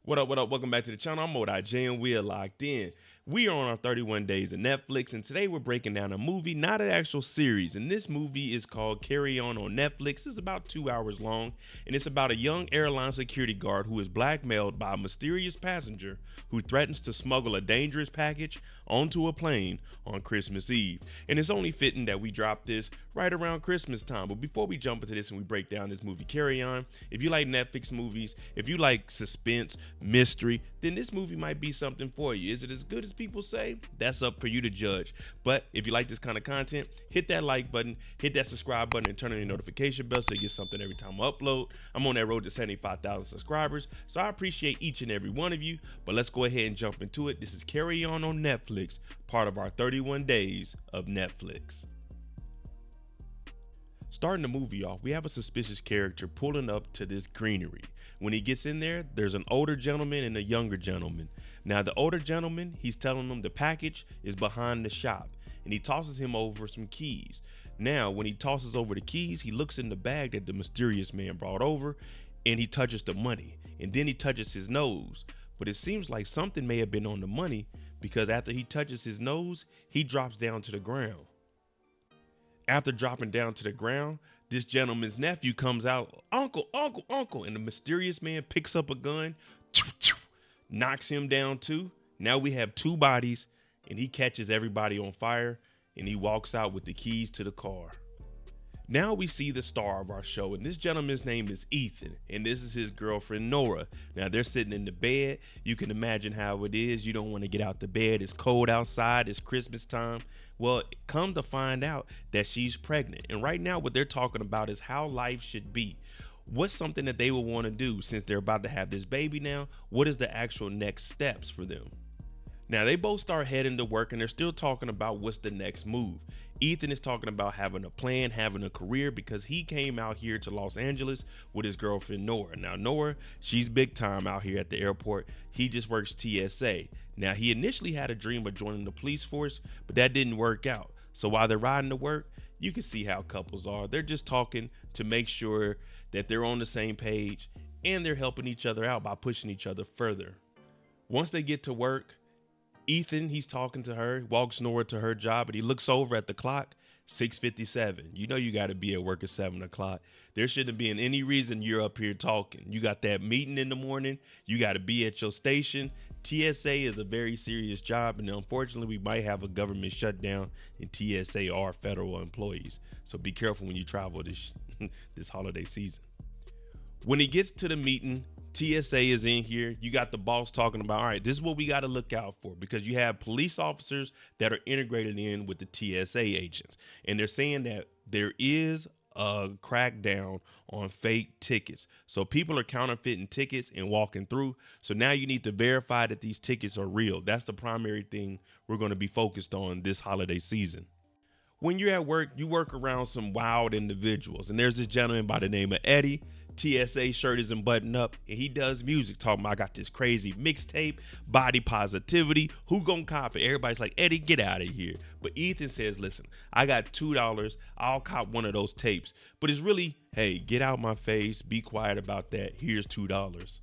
What up, what up? Welcome back to the channel. I'm MoedotJ and we are locked in. We are on our 31 days of Netflix, and today we're breaking down a movie, not an actual series. And this movie is called Carry On Netflix. It's about 2 hours long, and it's about a young airline security guard who is blackmailed by a mysterious passenger who threatens to smuggle a dangerous package onto a plane on Christmas Eve. And it's only fitting that we drop this right around Christmas time. But before we jump into this and we break down this movie Carry On, if you like Netflix movies, if you like suspense, mystery, then this movie might be something for you. Is it as good as people say? That's up for you to judge. But if you like this kind of content, hit that like button, hit that subscribe button, and turn on your notification bell so you get something every time I upload. I'm on that road to 75,000 subscribers, so I appreciate each and every one of you. But let's go ahead and jump into it. This is Carry On Netflix, part of our 31 days of Netflix. Starting the movie off, we have a suspicious character pulling up to this greenery. When he gets in there, there's an older gentleman and a younger gentleman. Now, the older gentleman, he's telling him the package is behind the shop, and he tosses him over some keys. Now, when he tosses over the keys, he looks in the bag that the mysterious man brought over, and he touches the money, and then he touches his nose. But it seems like something may have been on the money, because after he touches his nose, he drops down to the ground. After dropping down to the ground, this gentleman's nephew comes out, "Uncle, uncle, uncle," and the mysterious man picks up a gun, knocks him down too. Now we have two bodies, and he catches everybody on fire, and he walks out with the keys to the car. Now we see the star of our show, and this gentleman's name is Ethan, and this is his girlfriend Nora. Now they're sitting in the bed. You can imagine how it is. You don't want to get out the bed. It's cold outside. It's Christmas time. Well, come to find out that she's pregnant, and right now what they're talking about is how life should be. What's something that they would want to do since they're about to have this baby now? What is the actual next steps for them? Now they both start heading to work, and they're still talking about what's the next move. Ethan is talking about having a plan, having a career, because he came out here to Los Angeles with his girlfriend Nora. Now Nora, she's big time out here at the airport. He just works TSA. Now he initially had a dream of joining the police force, but that didn't work out. So while they're riding to work, you can see how couples are. They're just talking to make sure that they're on the same page, and they're helping each other out by pushing each other further. Once they get to work, Ethan, he's talking to her, walks Nora to her job, and he looks over at the clock, 6:57. You know you got to be at work at 7 o'clock. There shouldn't be any reason you're up here talking. You got that meeting in the morning. You got to be at your station. TSA is a very serious job, and unfortunately, we might have a government shutdown, and TSA are federal employees. So be careful when you travel this holiday season. When he gets to the meeting, TSA is in here. You got the boss talking about, all right, this is what we got to look out for, because you have police officers that are integrated in with the TSA agents. And they're saying that there is a crackdown on fake tickets. So people are counterfeiting tickets and walking through. So now you need to verify that these tickets are real. That's the primary thing we're going to be focused on this holiday season. When you're at work, you work around some wild individuals. And there's this gentleman by the name of Eddie. TSA shirt isn't buttoned up, and he does music talking about, I got this crazy mixtape, body positivity, who gonna cop it? Everybody's like, Eddie, get out of here. But Ethan says, listen, I got $2, I'll cop one of those tapes. But it's really, hey, get out my face, be quiet about that, here's $2.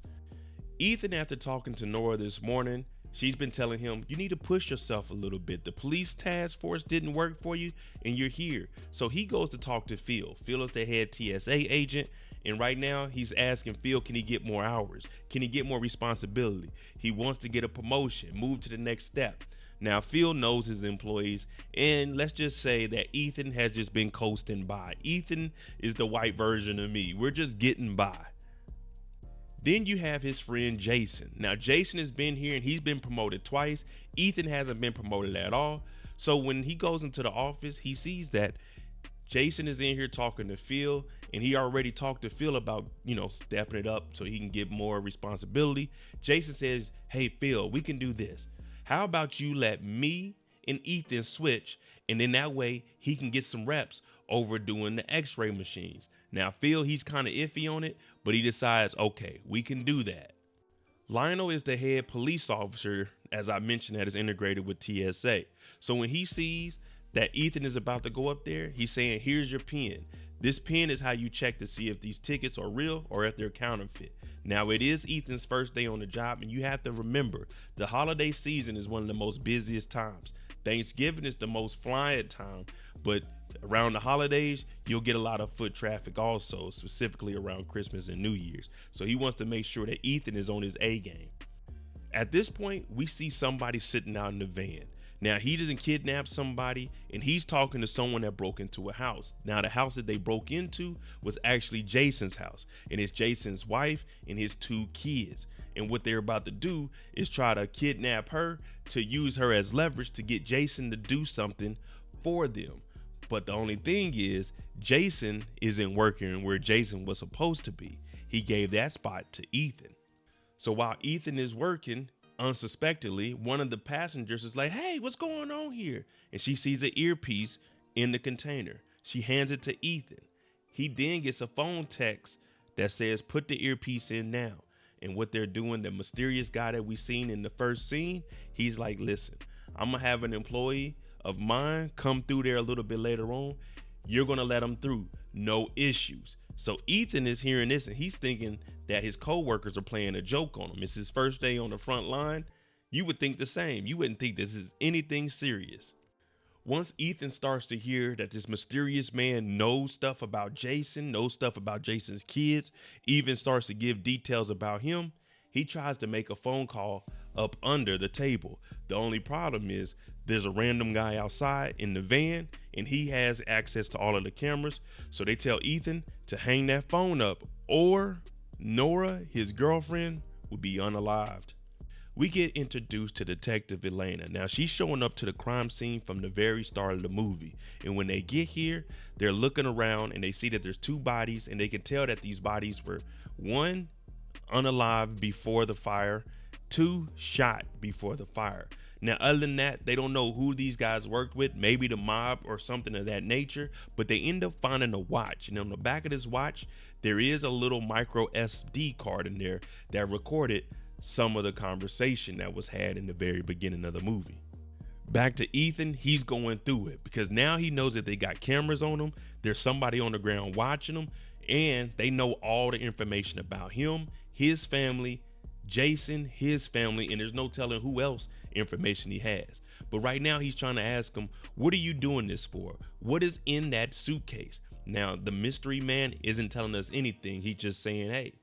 Ethan, after talking to Nora this morning, she's been telling him, you need to push yourself a little bit. The police task force didn't work for you, and you're here. So he goes to talk to Phil. Phil is the head TSA agent. And right now he's asking Phil, can he get more hours? Can he get more responsibility? He wants to get a promotion, move to the next step. Now Phil knows his employees, and let's just say that Ethan has just been coasting by. Ethan is the white version of me. We're just getting by. Then you have his friend Jason. Now Jason has been here and he's been promoted twice. Ethan hasn't been promoted at all. So when he goes into the office, he sees that Jason is in here talking to Phil, and he already talked to Phil about, stepping it up so he can get more responsibility. Jason says, hey, Phil, we can do this. How about you let me and Ethan switch, and then that way he can get some reps over doing the x-ray machines. Now, Phil, he's kind of iffy on it, but he decides, okay, we can do that. Lionel is the head police officer, as I mentioned, that is integrated with TSA. So when he sees that Ethan is about to go up there, he's saying, here's your pen. This pin is how you check to see if these tickets are real or if they're counterfeit. Now, it is Ethan's first day on the job, and you have to remember, the holiday season is one of the most busiest times. Thanksgiving is the most flying time, but around the holidays, you'll get a lot of foot traffic also, specifically around Christmas and New Year's. So he wants to make sure that Ethan is on his A game. At this point, we see somebody sitting out in the van. Now, he doesn't kidnap somebody, and he's talking to someone that broke into a house. Now, the house that they broke into was actually Jason's house, and it's Jason's wife and his 2 kids. And what they're about to do is try to kidnap her to use her as leverage to get Jason to do something for them. But the only thing is, Jason isn't working where Jason was supposed to be. He gave that spot to Ethan. So while Ethan is working, unsuspectedly, one of the passengers is like, "Hey, what's going on here?" And she sees an earpiece in the container. She hands it to Ethan. He then gets a phone text that says, "Put the earpiece in now." And what they're doing, the mysterious guy that we seen in the first scene, he's like, "Listen, I'm gonna have an employee of mine come through there a little bit later on. You're gonna let him through, no issues." So Ethan is hearing this, and he's thinking that his co-workers are playing a joke on him. It's his first day on the front line. You would think the same. You wouldn't think this is anything serious. Once Ethan starts to hear that this mysterious man knows stuff about Jason, knows stuff about Jason's kids, even starts to give details about him, he tries to make a phone call up under the table. The only problem is there's a random guy outside in the van, and he has access to all of the cameras. So they tell Ethan to hang that phone up, or Nora, his girlfriend, would be unalived. We get introduced to Detective Elena. Now, she's showing up to the crime scene from the very start of the movie. And when they get here, they're looking around and they see that there's 2 bodies, and they can tell that these bodies were, 1, unalive before the fire, 2, shot before the fire. Now, other than that, they don't know who these guys worked with, maybe the mob or something of that nature, but they end up finding a watch. And on the back of this watch, there is a little micro SD card in there that recorded some of the conversation that was had in the very beginning of the movie. Back to Ethan, he's going through it because now he knows that they got cameras on him, there's somebody on the ground watching him, and they know all the information about him, his family, Jason, his family, and there's no telling who else information he has. But right now he's trying to ask him, what are you doing this for? What is in that suitcase? Now, the mystery man isn't telling us anything. He's just saying, hey,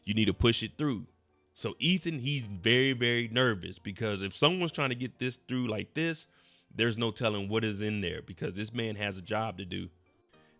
you need to push it through. So Ethan, he's very, very nervous because if someone's trying to get this through like this, there's no telling what is in there because this man has a job to do.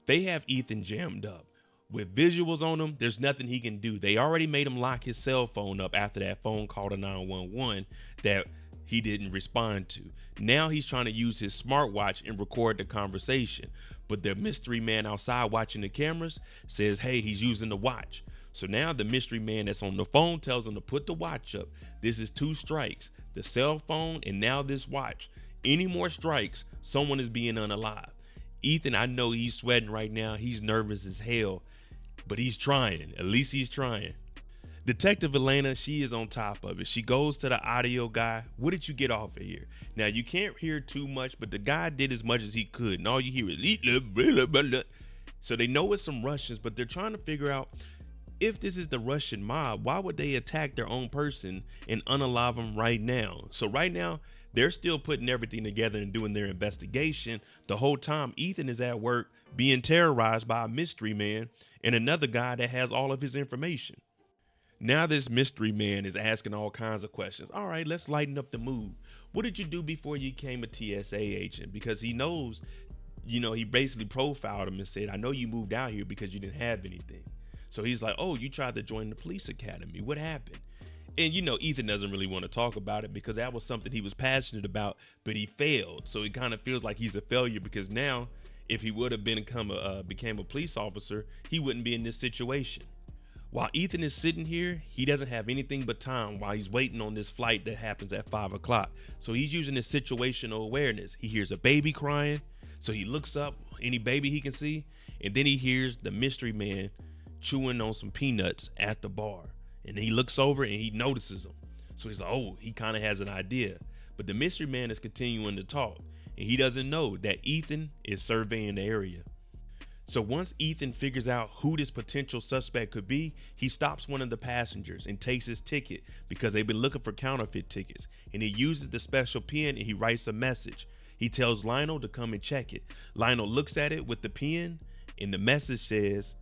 They have Ethan jammed up. With visuals on him, there's nothing he can do. They already made him lock his cell phone up after that phone call to 911 that he didn't respond to. Now he's trying to use his smartwatch and record the conversation. But the mystery man outside watching the cameras says, hey, he's using the watch. So now the mystery man that's on the phone tells him to put the watch up. This is 2 strikes, the cell phone and now this watch. Any more strikes, someone is being unalive. Ethan, I know he's sweating right now. He's nervous as hell, but he's trying. At least he's trying. Detective Elena, she is on top of it. She goes to the audio guy. What did you get off of here? Now, you can't hear too much, but the guy did as much as he could. And all you hear is... So they know it's some Russians, but they're trying to figure out if this is the Russian mob, why would they attack their own person and unalive them right now? So right now, they're still putting everything together and doing their investigation. The whole time, Ethan is at work being terrorized by a mystery man and another guy that has all of his information. Now this mystery man is asking all kinds of questions. All right, let's lighten up the mood. What did you do before you became a TSA agent? Because he knows, he basically profiled him and said, I know you moved out here because you didn't have anything. So he's like, oh, you tried to join the police academy. What happened? And, Ethan doesn't really want to talk about it because that was something he was passionate about, but he failed. So it kind of feels like he's a failure because now if he would have became a police officer, he wouldn't be in this situation. While Ethan is sitting here, he doesn't have anything but time while he's waiting on this flight that happens at 5 o'clock. So he's using his situational awareness. He hears a baby crying. So he looks up, any baby he can see, and then he hears the mystery man chewing on some peanuts at the bar. And then he looks over and he notices him. So he's like, oh, he kind of has an idea. But the mystery man is continuing to talk. And he doesn't know that Ethan is surveying the area. So once Ethan figures out who this potential suspect could be, he stops one of the passengers and takes his ticket because they've been looking for counterfeit tickets. And he uses the special pen and he writes a message. He tells Lionel to come and check it. Lionel looks at it with the pen and the message says,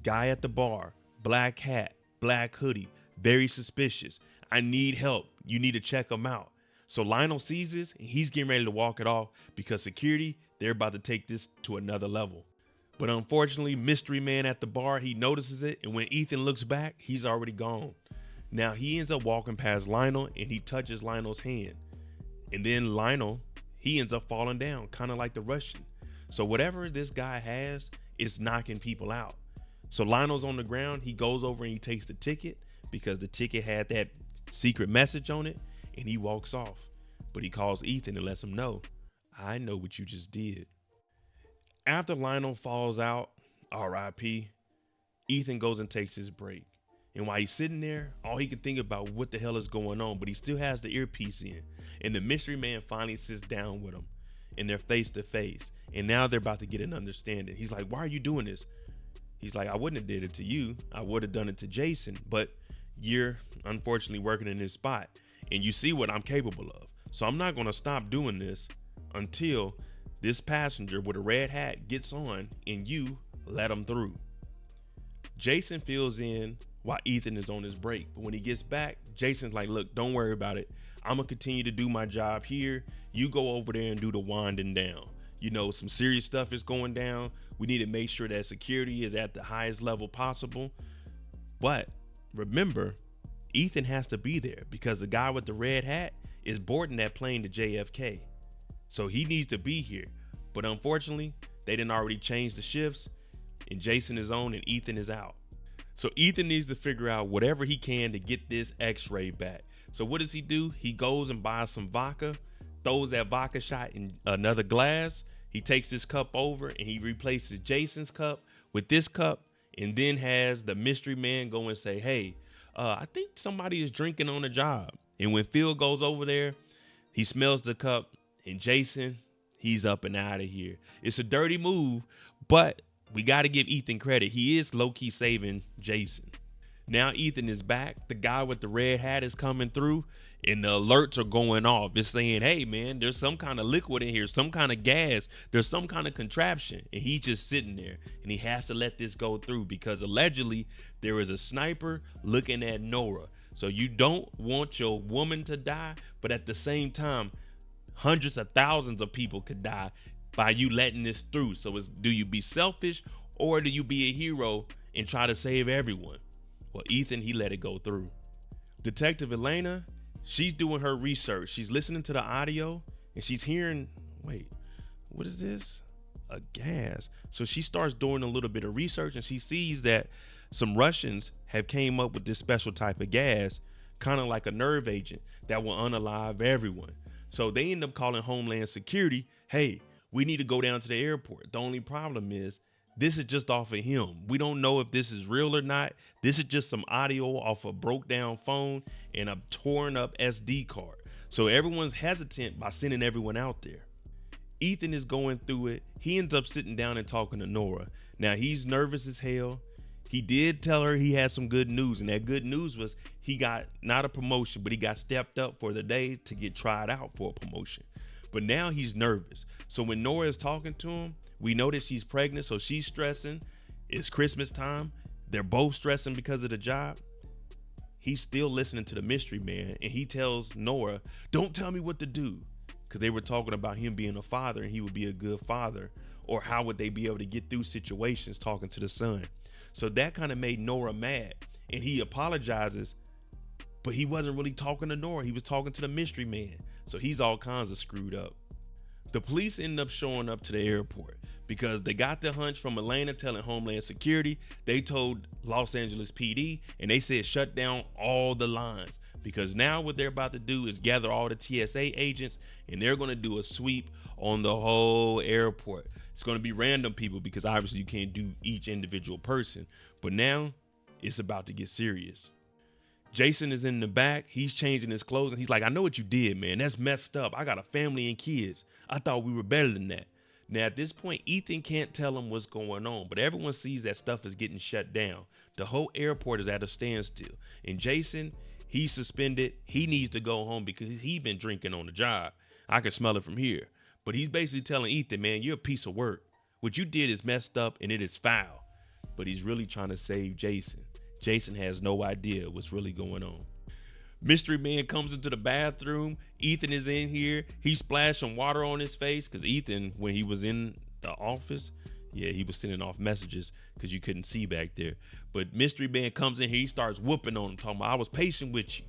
"Guy at the bar, black hat, black hoodie, very suspicious. I need help. You need to check him out." So Lionel sees this and he's getting ready to walk it off because security, they're about to take this to another level. But unfortunately, mystery man at the bar, he notices it, and when Ethan looks back, he's already gone. Now he ends up walking past Lionel and he touches Lionel's hand. And then Lionel, he ends up falling down, kind of like the Russian. So whatever this guy has is knocking people out. So Lionel's on the ground, he goes over and he takes the ticket because the ticket had that secret message on it, and he walks off. But he calls Ethan and lets him know, "I know what you just did." After Lionel falls out, RIP, Ethan goes and takes his break. And while he's sitting there, all he can think about what the hell is going on, but he still has the earpiece in. And the mystery man finally sits down with him and they're face to face. And now they're about to get an understanding. He's like, "Why are you doing this?" He's like, "I wouldn't have did it to you. I would have done it to Jason, but you're unfortunately working in this spot and you see what I'm capable of. So I'm not going to stop doing this until this passenger with a red hat gets on and you let him through." Jason fills in while Ethan is on his break. But when he gets back, Jason's like, "Look, don't worry about it. I'm going to continue to do my job here. You go over there and do the winding down. You know, some serious stuff is going down. We need to make sure that security is at the highest level possible. But remember, Ethan has to be there because the guy with the red hat is boarding that plane to JFK. So he needs to be here. But unfortunately, they didn't already change the shifts and Jason is on and Ethan is out. So Ethan needs to figure out whatever he can to get this x-ray back. So what does he do? He goes and buys some vodka, throws that vodka shot in another glass. He takes this cup over and he replaces Jason's cup with this cup, and then has the mystery man go and say, "Hey, I think somebody is drinking on the job." And when Phil goes over there, he smells the cup, and Jason, he's up and out of here. It's a dirty move, but we got to give Ethan credit. He is low-key saving Jason. Now Ethan is back. The guy with the red hat is coming through and the alerts are going off. It's saying, "Hey man, there's some kind of liquid in here, some kind of gas, there's some kind of contraption." And he's just sitting there and he has to let this go through because allegedly there is a sniper looking at Nora. So you don't want your woman to die, but at the same time, hundreds of thousands of people could die by you letting this through. So do you be selfish or do you be a hero and try to save everyone? Well, Ethan, he let it go through. Detective Elena, she's doing her research. She's listening to the audio and she's hearing, wait, what is this? A gas. So she starts doing a little bit of research and she sees that some Russians have came up with this special type of gas, kind of like a nerve agent that will unalive everyone. So they end up calling Homeland Security. "Hey, we need to go down to the airport." The only problem is this is just off of him. We don't know if this is real or not. This is just some audio off a broke down phone and a torn up SD card. So everyone's hesitant by sending everyone out there. Ethan is going through it. He ends up sitting down and talking to Nora. Now he's nervous as hell. He did tell her he had some good news, and that good news was he got not a promotion, but he got stepped up for the day to get tried out for a promotion. But now he's nervous. So when Nora is talking to him, we know that she's pregnant, so she's stressing. It's Christmas time. They're both stressing because of the job. He's still listening to the mystery man, and he tells Nora, "Don't tell me what to do," because they were talking about him being a father and he would be a good father, or how would they be able to get through situations talking to the son. So that kind of made Nora mad, and he apologizes, but he wasn't really talking to Nora. He was talking to the mystery man. So he's all kinds of screwed up. The police end up showing up to the airport because they got the hunch from Elena telling Homeland Security. They told Los Angeles PD and they said shut down all the lines, because now what they're about to do is gather all the TSA agents and they're going to do a sweep on the whole airport. It's going to be random people because obviously you can't do each individual person, but now it's about to get serious. Jason is in the back. He's changing his clothes and he's like, "I know what you did, man. That's messed up. I got a family and kids. I thought we were better than that." Now, at this point, Ethan can't tell him what's going on, but everyone sees that stuff is getting shut down. The whole airport is at a standstill. And Jason, he's suspended. He needs to go home because he's been drinking on the job. I can smell it from here. But he's basically telling Ethan, man, you're a piece of work. What you did is messed up and it is foul. But he's really trying to save Jason. Jason has no idea what's really going on. Mystery Man comes into the bathroom. Ethan is in here. He splashed some water on his face because Ethan, when he was in the office, yeah, he was sending off messages because you couldn't see back there. But Mystery Man comes in here. He starts whooping on him, talking about, I was patient with you.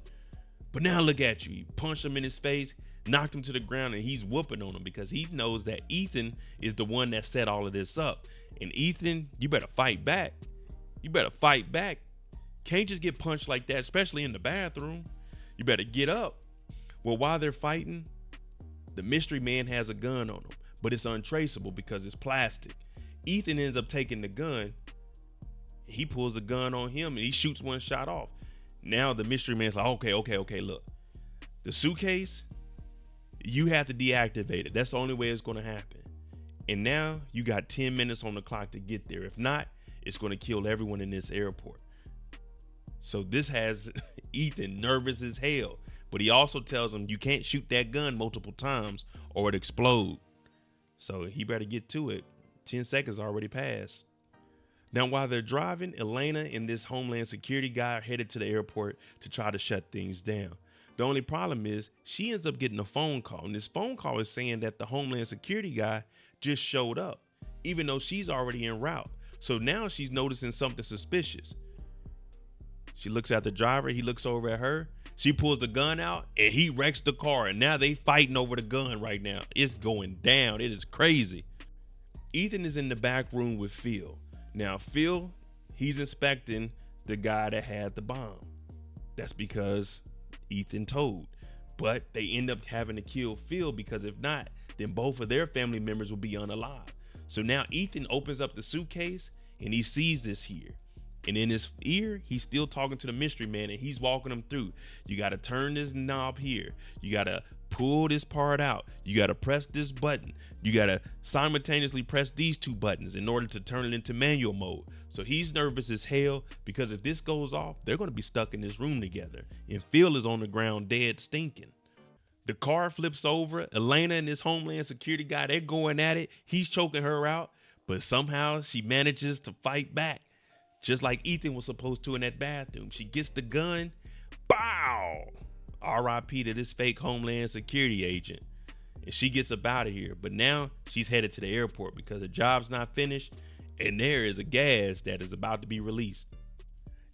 But now look at you. He punched him in his face, knocked him to the ground, and he's whooping on him because he knows that Ethan is the one that set all of this up. And Ethan, you better fight back. You better fight back. Can't just get punched like that, especially in the bathroom. You better get up. Well, while they're fighting, the Mystery Man has a gun on him, but it's untraceable because it's plastic. Ethan ends up taking the gun. He pulls a gun on him and he shoots one shot off. Now the Mystery Man's like, okay, look. The suitcase, you have to deactivate it. That's the only way it's going to happen. And now you got 10 minutes on the clock to get there. If not, it's going to kill everyone in this airport. So this has Ethan nervous as hell, but he also tells him you can't shoot that gun multiple times or it explode. So he better get to it. 10 seconds already passed. Now while they're driving, Elena and this Homeland Security guy are headed to the airport to try to shut things down. The only problem is she ends up getting a phone call, and this phone call is saying that the Homeland Security guy just showed up, even though she's already en route. So now she's noticing something suspicious. She looks at the driver, he looks over at her, she pulls the gun out, and he wrecks the car, and now they fighting over the gun right now. It's going down, it is crazy. Ethan is in the back room with Phil. Now Phil, he's inspecting the guy that had the bomb. That's because Ethan told, but they end up having to kill Phil because if not, then both of their family members will be unalive. So now Ethan opens up the suitcase and he sees this here. And in his ear, he's still talking to the Mystery Man and he's walking him through. You got to turn this knob here. You got to pull this part out. You got to press this button. You got to simultaneously press these two buttons in order to turn it into manual mode. So he's nervous as hell because if this goes off, they're going to be stuck in this room together. And Phil is on the ground dead stinking. The car flips over. Elena and this Homeland Security guy, they're going at it. He's choking her out, but somehow she manages to fight back. Just like Ethan was supposed to in that bathroom. She gets the gun. Bow! R.I.P. to this fake Homeland Security agent. And she gets up out of here. But now she's headed to the airport because the job's not finished. And there is a gas that is about to be released.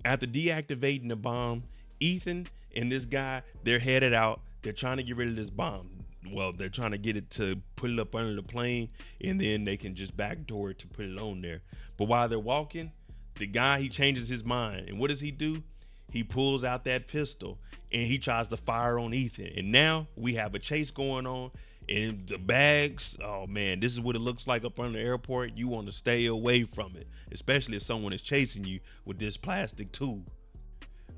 After deactivating the bomb, Ethan and this guy, they're headed out. They're trying to get rid of this bomb. Well, they're trying to get it to put it up under the plane. And then they can just backdoor it to put it on there. But while they're walking, the guy, he changes his mind. And what does he do? He pulls out that pistol and he tries to fire on Ethan. And now we have a chase going on. And the bags, oh man, this is what it looks like up on the airport. You want to stay away from it, especially if someone is chasing you with this plastic tool.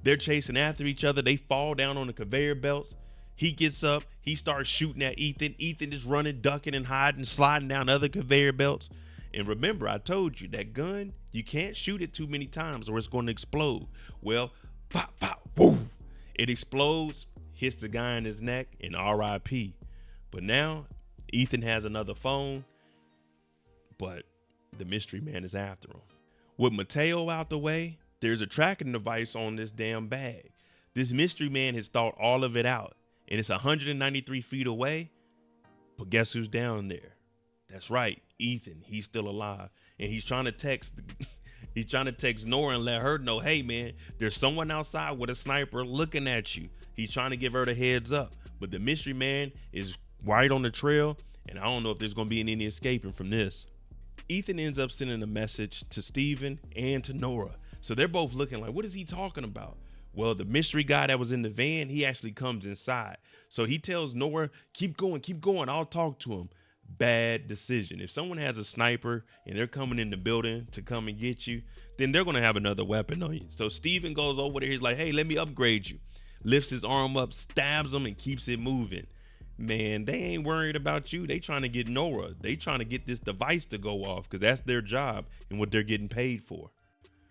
They're chasing after each other. They fall down on the conveyor belts. He gets up. He starts shooting at Ethan. Ethan is running, ducking and hiding, sliding down other conveyor belts. And remember, I told you that gun, you can't shoot it too many times or it's going to explode. Well, pop, pop, woo. It explodes, hits the guy in his neck, and R.I.P. But now Ethan has another phone, but the Mystery Man is after him. With Mateo out the way, there's a tracking device on this damn bag. This Mystery Man has thought all of it out, and it's 193 feet away. But guess who's down there? That's right, Ethan. He's still alive, and he's trying to text. He's trying to text Nora and let her know, hey man, there's someone outside with a sniper looking at you. He's trying to give her the heads up, but the Mystery Man is right on the trail, and I don't know if there's going to be any escaping from this. Ethan ends up sending a message to Steven and to Nora. So they're both looking like, what is he talking about? Well, the mystery guy that was in the van, he actually comes inside. So he tells Nora, keep going, I'll talk to him. Bad decision. If someone has a sniper and they're coming in the building to come and get you, then they're going to have another weapon on you. So Steven goes over there. He's like, hey, let me upgrade you. Lifts his arm up, stabs him, and keeps it moving. Man, they ain't worried about you. They trying to get Nora. They trying to get this device to go off because that's their job and what they're getting paid for.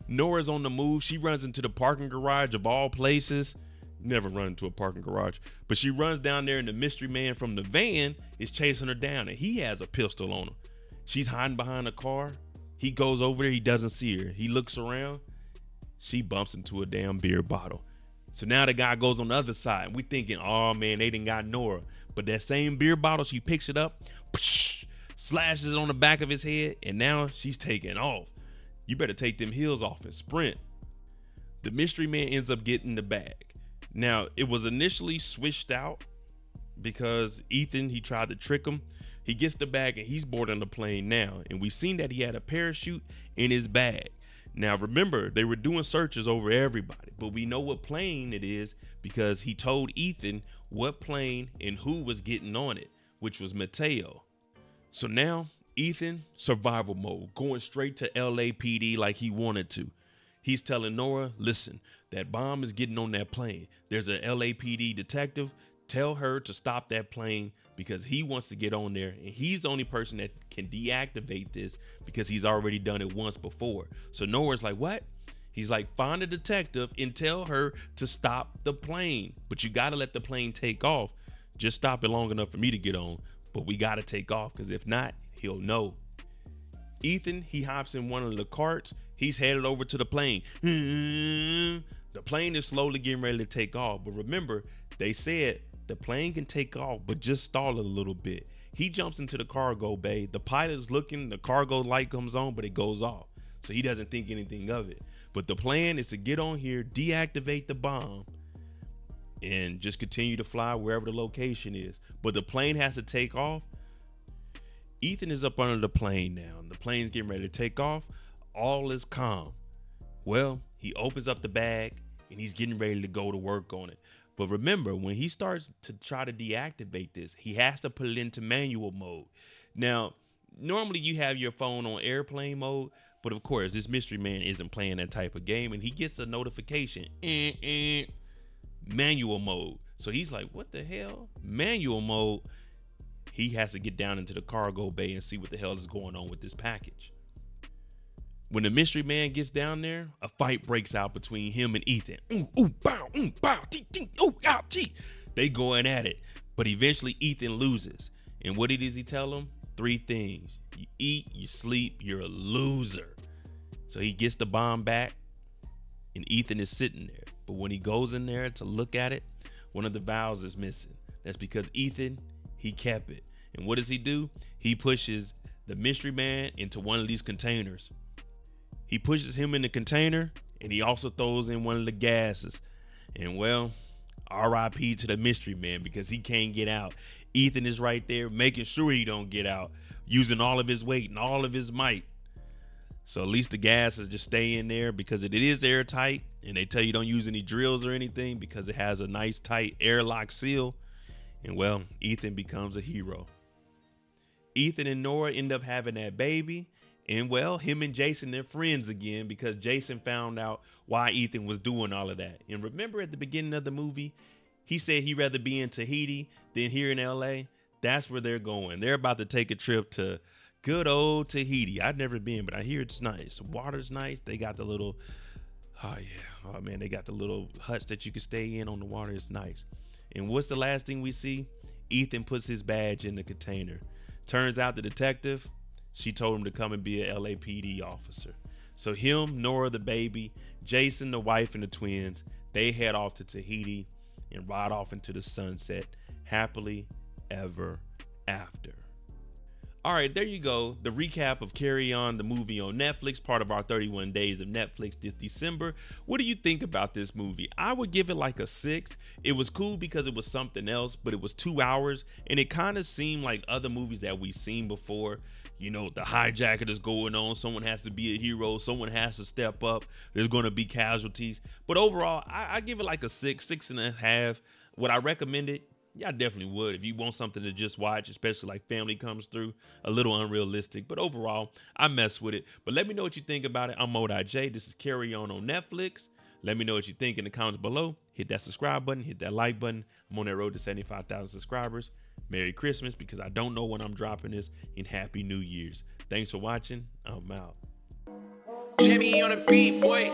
Nora's on the move. She runs into the parking garage of all places. Never run into a parking garage, but she runs down there and the mystery man from the van is chasing her down and he has a pistol on him. She's hiding behind a car. He goes over there. He doesn't see her. He looks around. She bumps into a damn beer bottle. So now the guy goes on the other side. We thinking, oh man, they done got Nora. But that same beer bottle, she picks it up, slashes it on the back of his head, and now she's taking off. You better take them heels off and sprint. The mystery man ends up getting the bag. Now, it was initially switched out because Ethan, he tried to trick him. He gets the bag and he's boarding the plane now. And we seen that he had a parachute in his bag. Now, remember, they were doing searches over everybody, but we know what plane it is because he told Ethan what plane and who was getting on it, which was Mateo. So now, Ethan, survival mode, going straight to LAPD like he wanted to. He's telling Nora, listen, that bomb is getting on that plane. There's a LAPD detective. Tell her to stop that plane because he wants to get on there. And he's the only person that can deactivate this because he's already done it once before. So Nora's like, what? He's like, find a detective and tell her to stop the plane. But you got to let the plane take off. Just stop it long enough for me to get on. But we got to take off because if not, he'll know. Ethan, he hops in one of the carts. He's headed over to the plane. The plane is slowly getting ready to take off. But remember, they said the plane can take off, but just stall it a little bit. He jumps into the cargo bay. The pilot's looking, the cargo light comes on, but it goes off. So he doesn't think anything of it. But the plan is to get on here, deactivate the bomb, and just continue to fly wherever the location is. But the plane has to take off. Ethan is up under the plane now, and the plane's getting ready to take off. All is calm. Well, he opens up the bag, and he's getting ready to go to work on it. But remember, when he starts to try to deactivate this, he has to put it into manual mode. Now, normally you have your phone on airplane mode, but of course, this mystery man isn't playing that type of game, and he gets a notification, manual mode. So he's like, what the hell? Manual mode. He has to get down into the cargo bay and see what the hell is going on with this package. When the mystery man gets down there, a fight breaks out between him and Ethan. Bow, bow, gee. They going at it, but eventually Ethan loses. And what does he tell him? 3 things. You eat, you sleep, you're a loser. So he gets the bomb back, and Ethan is sitting there. But when he goes in there to look at it, one of the valves is missing. That's because Ethan, he kept it. And what does he do? He pushes the mystery man into one of these containers. He pushes him in the container, and he also throws in one of the gases. And well, R.I.P. to the mystery man because he can't get out. Ethan is right there making sure he don't get out, using all of his weight and all of his might. So at least the gases just stay in there because it is airtight, and they tell you don't use any drills or anything because it has a nice tight airlock seal. And well, Ethan becomes a hero. Ethan and Nora end up having that baby. And well, him and Jason, they're friends again because Jason found out why Ethan was doing all of that. And remember at the beginning of the movie, he said he'd rather be in Tahiti than here in LA. That's where they're going. They're about to take a trip to good old Tahiti. I've never been, but I hear it's nice. The water's nice. They got the little, they got the little huts that you can stay in on the water. It's nice. And what's the last thing we see? Ethan puts his badge in the container. Turns out the detective, she told him to come and be a LAPD officer. So him, Nora the baby, Jason the wife and the twins, they head off to Tahiti and ride off into the sunset happily ever after. All right, there you go. The recap of Carry On, the movie on Netflix, part of our 31 days of Netflix this December. What do you think about this movie? I would give it like a 6. It was cool because it was something else, but it was 2 hours, and it kind of seemed like other movies that we've seen before. You know, the hijacker is going on. Someone has to be a hero. Someone has to step up. There's going to be casualties. But overall, I give it like a 6, 6.5. Would I recommend it? Yeah, I definitely would. If you want something to just watch, especially like family comes through, a little unrealistic. But overall, I mess with it. But let me know what you think about it. I'm MoedotJ. This is Carry On Netflix. Let me know what you think in the comments below. Hit that subscribe button. Hit that like button. I'm on that road to 75,000 subscribers. Merry Christmas, because I don't know when I'm dropping this, and Happy New Year's. Thanks for watching. I'm out. Jimmy on the beat, boy.